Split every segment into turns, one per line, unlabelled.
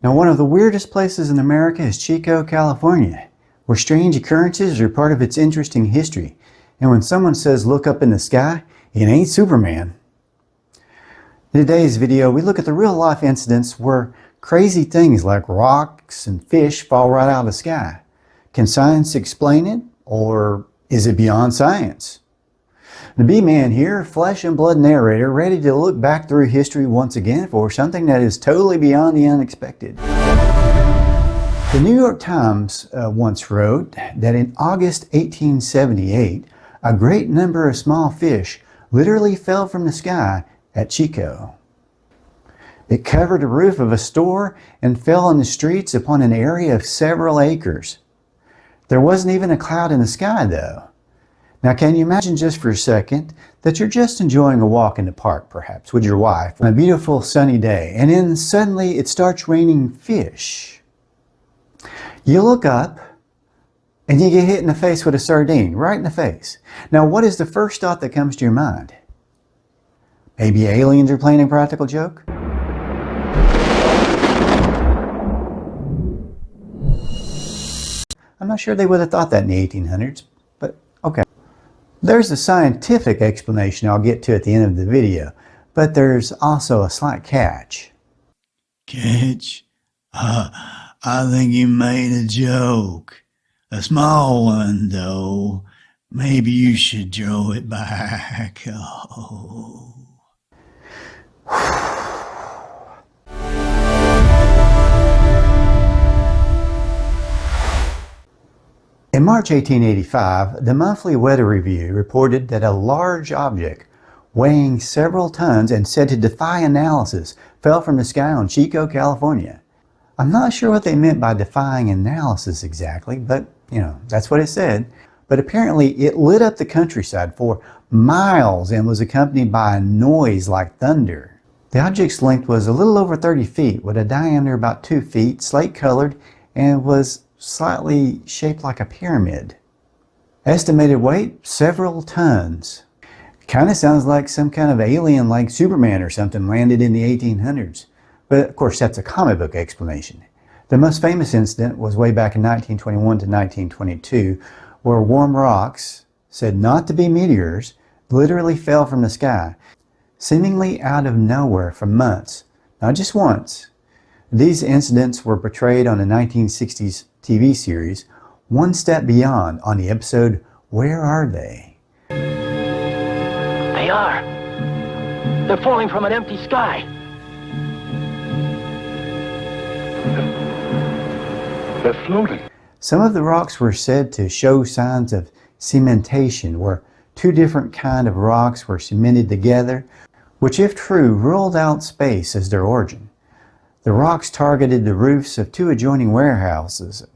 Now, one of the weirdest places in America is Chico, California, where strange occurrences are part of its interesting history. And when someone says look up in the sky, it ain't Superman. In today's video, we look at the real-life incidents where crazy things like rocks and fish fall right out of the sky. Can science explain it, or is it beyond science? The B-Man here, flesh and blood narrator, ready to look back through history once again for something that is totally beyond the unexpected. The New York Times once wrote that in August 1878, a great number of small fish literally fell from the sky at Chico. It covered the roof of a store and fell on the streets upon an area of several acres. There wasn't even a cloud in the sky, though. Now, can you imagine just for a second that you're just enjoying a walk in the park, perhaps, with your wife on a beautiful sunny day, and then suddenly it starts raining fish. You look up and you get hit in the face with a sardine, right in the face. Now, what is the first thought that comes to your mind? Maybe aliens are playing a practical joke? I'm not sure they would have thought that in the 1800s, but okay. There's a scientific explanation I'll get to at the end of the video, but there's also a slight catch.
Catch? I think you made a joke. A small one, though. Maybe you should throw it back. Oh.
In March 1885, the Monthly Weather Review reported that a large object weighing several tons and said to defy analysis fell from the sky on Chico, California. I'm not sure what they meant by defying analysis exactly, but that's what it said. But apparently it lit up the countryside for miles and was accompanied by a noise like thunder. The object's length was a little over 30 feet with a diameter about 2 feet, slate colored, and was slightly shaped like a pyramid. Estimated weight, several tons. Kind of sounds like some kind of alien like Superman or something landed in the 1800s. But of course that's a comic book explanation. The most famous incident was way back in 1921 to 1922, where warm rocks, said not to be meteors, literally fell from the sky, seemingly out of nowhere for months, not just once. These incidents were portrayed on the 1960s TV series One Step Beyond on the episode Where Are They?
They are. They're falling from an empty sky.
They're floating.
Some of the rocks were said to show signs of cementation, where two different kinds of rocks were cemented together, which if true ruled out space as their origin. The rocks targeted the roofs of two adjoining warehouses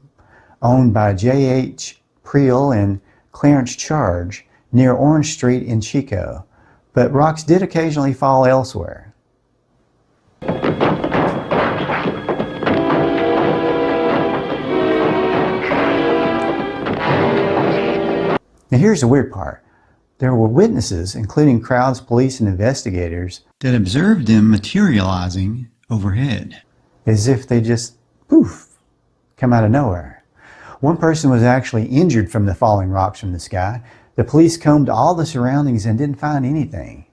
owned by J.H. Priel and Clarence Charge near Orange Street in Chico, but rocks did occasionally fall elsewhere. Now here's the weird part. There were witnesses, including crowds, police, and investigators,
That observed them materializing overhead.
as if they just, poof, come out of nowhere. One person was actually injured from the falling rocks from the sky. The police combed all the surroundings and didn't find anything.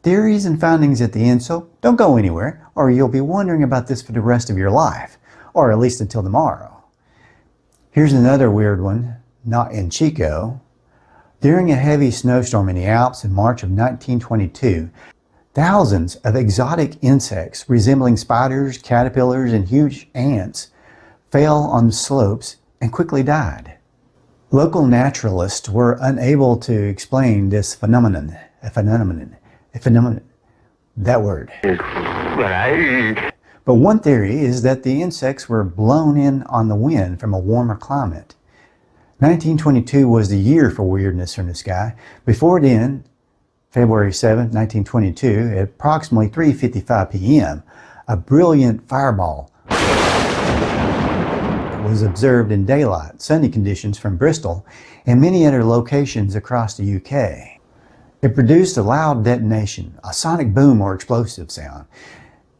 Theories and findings at the end, so don't go anywhere, or you'll be wondering about this for the rest of your life, or at least until tomorrow. Here's another weird one, not in Chico. During a heavy snowstorm in the Alps in March of 1922, thousands of exotic insects resembling spiders, caterpillars, and huge ants fell on the slopes and quickly died. Local naturalists were unable to explain this phenomenon. That word. But one theory is that the insects were blown in on the wind from a warmer climate. 1922 was the year for weirdness from the sky. Before then, February 7, 1922, at approximately 3:55 p.m., a brilliant fireball was observed in daylight, sunny conditions from Bristol and many other locations across the UK. It produced a loud detonation, a sonic boom or explosive sound,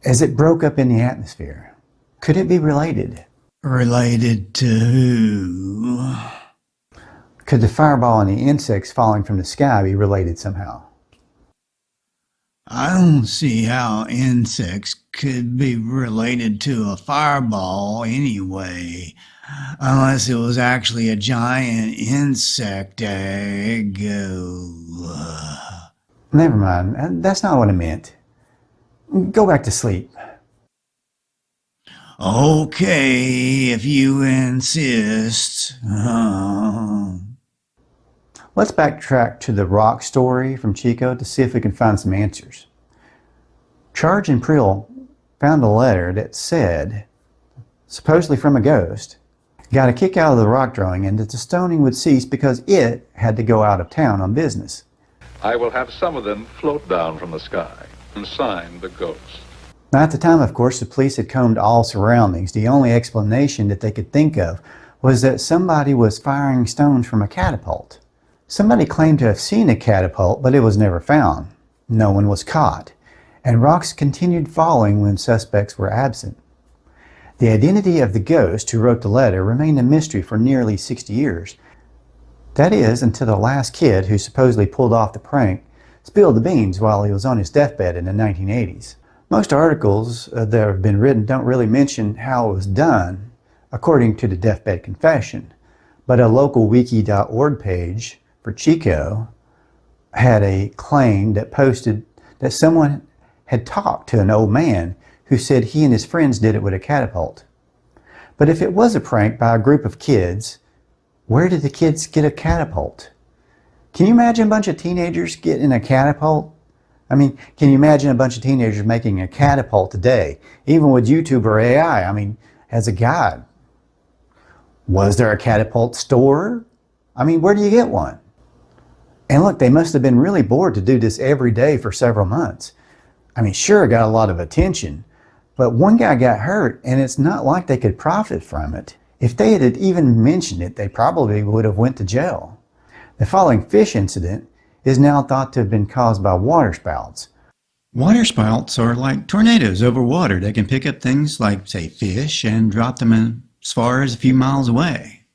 as it broke up in the atmosphere. Could it be related?
Related to who?
Could the fireball and the insects falling from the sky be related somehow?
I don't see how insects could be related to a fireball anyway, unless it was actually a giant insect egg.
Never mind, that's not what I meant. Go back to sleep.
Okay, if you insist.
Let's backtrack to the rock story from Chico to see if we can find some answers. Charge and Prill found a letter that said, supposedly from a ghost, got a kick out of the rock throwing and that the stoning would cease because it had to go out of town on business.
I will have some of them float down from the sky and sign the ghost.
Now, at the time, of course, the police had combed all surroundings. The only explanation that they could think of was that somebody was firing stones from a catapult. Somebody claimed to have seen a catapult, but it was never found. No one was caught, and rocks continued falling when suspects were absent. The identity of the ghost who wrote the letter remained a mystery for nearly 60 years. That is, until the last kid who supposedly pulled off the prank spilled the beans while he was on his deathbed in the 1980s. Most articles that have been written don't really mention how it was done, according to the deathbed confession, but a local wiki.org page for Chico had a claim that posted that someone had talked to an old man who said he and his friends did it with a catapult. But if it was a prank by a group of kids, where did the kids get a catapult? Can you imagine a bunch of teenagers getting a catapult? I mean, can you imagine a bunch of teenagers making a catapult today, even with YouTube or AI? I mean, as a guide, was there a catapult store? I mean, where do you get one? And look, they must have been really bored to do this every day for several months. I mean, sure, it got a lot of attention, but one guy got hurt, and it's not like they could profit from it. If they had even mentioned it, they probably would have went to jail. The falling fish incident is now thought to have been caused by waterspouts.
Waterspouts are like tornadoes over water. They can pick up things like, say, fish and drop them as far as a few miles away.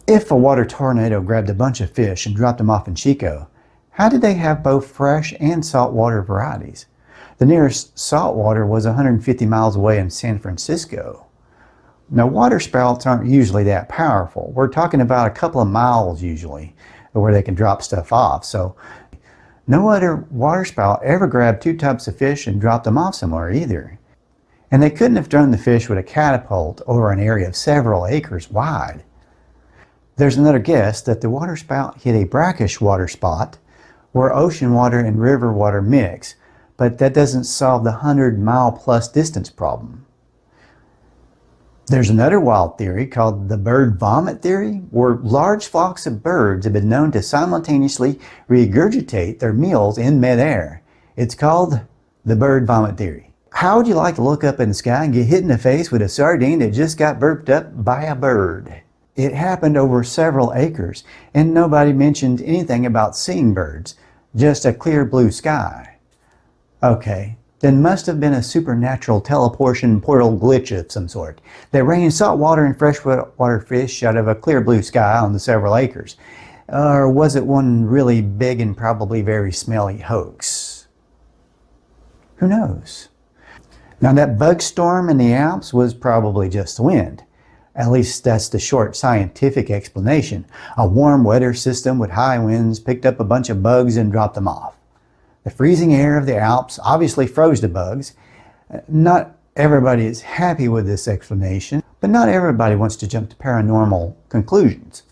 If a water tornado grabbed a bunch of fish and dropped them off in Chico, how did they have both fresh and saltwater varieties? The nearest saltwater was 150 miles away in San Francisco. Now, waterspouts aren't usually that powerful. We're talking about a couple of miles usually where they can drop stuff off. So no other waterspout ever grabbed two types of fish and dropped them off somewhere either. And they couldn't have thrown the fish with a catapult over an area of several acres wide. There's another guess that the waterspout hit a brackish water spot where ocean water and river water mix, but that doesn't solve the 100-mile-plus distance problem. There's another wild theory called the bird vomit theory, where large flocks of birds have been known to simultaneously regurgitate their meals in midair. It's called the bird vomit theory. How would you like to look up in the sky and get hit in the face with a sardine that just got burped up by a bird? It happened over several acres, and nobody mentioned anything about seeing birds, just a clear blue sky. Okay, then must have been a supernatural teleportation portal glitch of some sort that rained saltwater and freshwater fish out of a clear blue sky on the several acres. Or was it one really big and probably very smelly hoax? Who knows? Now, that bug storm in the Alps was probably just the wind. At least that's the short scientific explanation. A warm weather system with high winds picked up a bunch of bugs and dropped them off. The freezing air of the Alps obviously froze the bugs. Not everybody is happy with this explanation, but not everybody wants to jump to paranormal conclusions.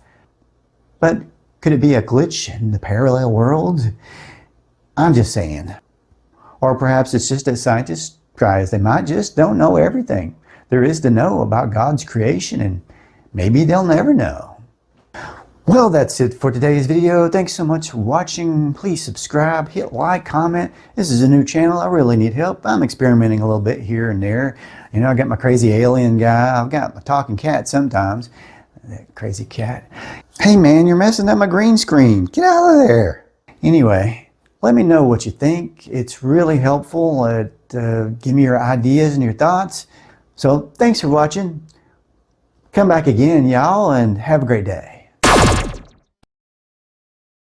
But could it be a glitch in the parallel world? I'm just saying. Or perhaps it's just that scientists, try as they might, just don't know everything there is to know about God's creation, and maybe they'll never know. Well, that's it for today's video. Thanks so much for watching. Please subscribe, hit like, comment. This is a new channel. I really need help. I'm experimenting a little bit here and there. You know, I got my crazy alien guy. I've got my talking cat sometimes. That crazy cat. Hey man, you're messing up my green screen. Get out of there. Anyway, Let me know what you think. It's really helpful. Give me your ideas and your thoughts. So thanks for watching. Come back again, y'all, and have a great day.